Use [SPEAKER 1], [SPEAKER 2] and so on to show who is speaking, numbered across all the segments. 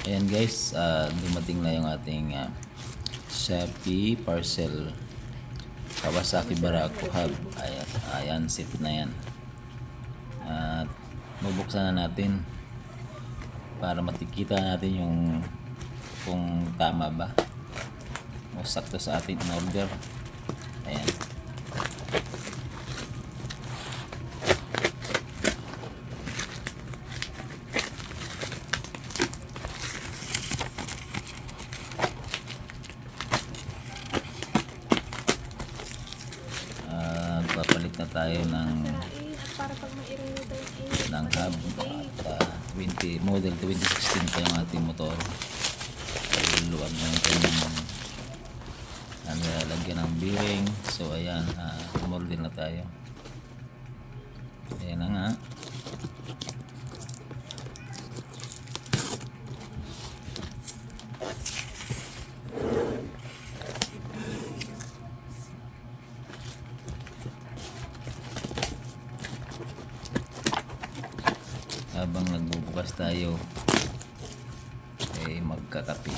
[SPEAKER 1] Ayan guys, dumating na yung ating Shopee parcel Kawasaki Barako Hub. Ayan, set na yan. At bubuksan na natin para matikita natin yung kung tama ba o sakto sa ating order. Ayan. Papalit na tayo ng hub at 20 model 2016 pa yung ating motor. Luluan na yung kanyang lagyan ng bearing. So ayan, umorder na tayo. Ayan na nga. Habang nagbubukas tayo ay magkakape.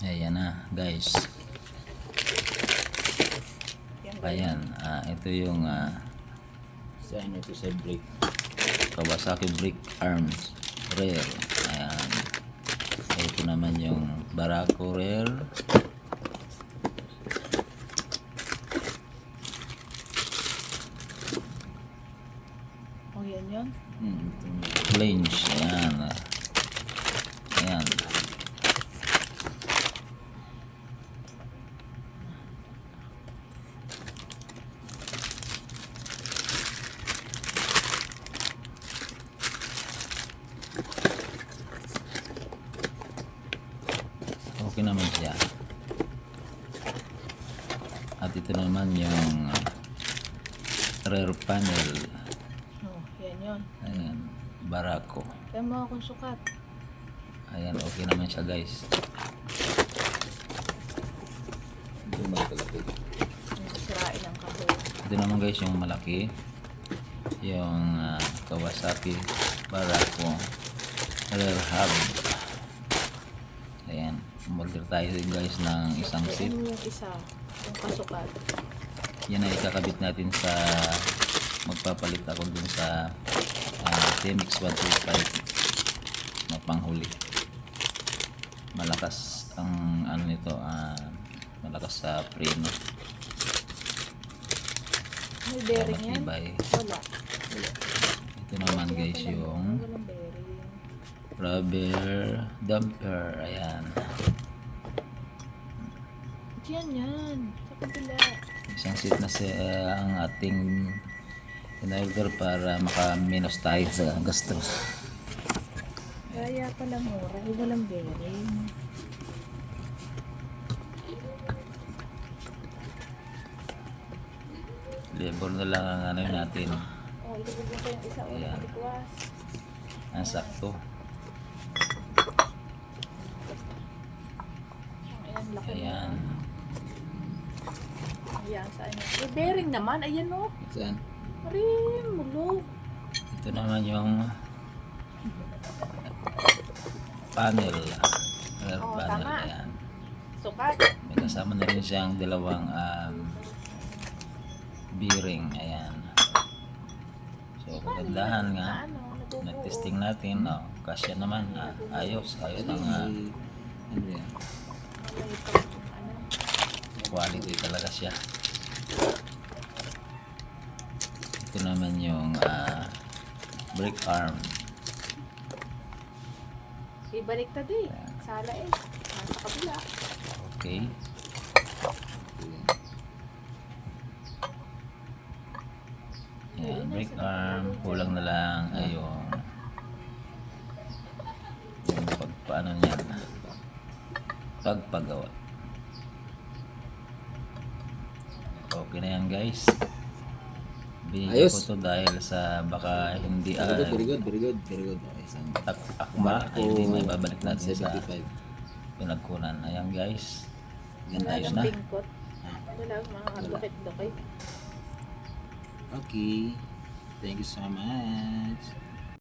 [SPEAKER 1] Ayan na guys. Ayan, ito yung sign ito sa brake, Kawasaki brake arms rear. Ayan, ito naman yung Barako rear.
[SPEAKER 2] Oh, yan yun?
[SPEAKER 1] Flange. Ayan. Ayan. Okay naman siya. At ito naman yung rear panel.
[SPEAKER 2] Oh, yan yun.
[SPEAKER 1] Ayan, Barako.
[SPEAKER 2] Kaya mo akong sukat.
[SPEAKER 1] Ayan, okay naman siya guys. Ito malaki.
[SPEAKER 2] Sirain ang kahoy.
[SPEAKER 1] Ito naman guys yung malaki. Yung Kawasaki Barako rear hub. Ayan, umorder tayo guys ng isang seat.
[SPEAKER 2] Ano yung isa? Yung kasukat.
[SPEAKER 1] Yan ay ikakabit natin sa magpapalit ako dun sa TMX 125 na panghuli. Malakas ang ano nito, malakas sa preno.
[SPEAKER 2] May bearing yan?
[SPEAKER 1] Matibay.
[SPEAKER 2] Wala.
[SPEAKER 1] Ito naman guys yung
[SPEAKER 2] Walang bearing.
[SPEAKER 1] rubber damper. Ayan,
[SPEAKER 2] Yan. Sa kabila.
[SPEAKER 1] isang seat na ang ating in-order para maka-minus tayo sa gastos.
[SPEAKER 2] Kaya pala mura. Walang bearing.
[SPEAKER 1] Labor na lang ang ano natin.
[SPEAKER 2] Oh, ilubog mo pa yung isa. O,
[SPEAKER 1] Ayan.
[SPEAKER 2] nakatikwas.
[SPEAKER 1] Ang sakto.
[SPEAKER 2] Ayan, laki
[SPEAKER 1] Ayan.
[SPEAKER 2] mo. Ayan, saan yun? May bearing naman. Ayan o.
[SPEAKER 1] Saan?
[SPEAKER 2] Marin, mulog.
[SPEAKER 1] Ito naman yung panel. Rear
[SPEAKER 2] Oo,
[SPEAKER 1] panel.
[SPEAKER 2] tama.
[SPEAKER 1] Ayan.
[SPEAKER 2] Sukat.
[SPEAKER 1] May kasama na rin siyang dalawang bearing. Ayan. So, kagandahan nga.
[SPEAKER 2] Ano, nabubuo.
[SPEAKER 1] Nag-testing natin. Kasya naman. Ayos. Ayos ang
[SPEAKER 2] Malay pa yung ano.
[SPEAKER 1] quality talaga siya. Ito naman yung brake arm.
[SPEAKER 2] Ibalik ta di. Sala eh. Nasa kabila.
[SPEAKER 1] Okay. Ayan, brake arm. Kulang na lang ay yung pagpaano niyan. Pagpagawa. Okay na yan guys. Binigyan
[SPEAKER 3] Ayos.
[SPEAKER 1] ko to dahil sa baka hindi
[SPEAKER 3] Very good. Okay, isang
[SPEAKER 1] akma ay hindi may babalik natin sa
[SPEAKER 3] 175.
[SPEAKER 1] pinagkunan. Ayan guys. Yan
[SPEAKER 2] Wala
[SPEAKER 1] ayos
[SPEAKER 2] nang
[SPEAKER 1] na.
[SPEAKER 2] bingkot. Wala mga dukit-dukit.
[SPEAKER 3] Okay. Thank you so much.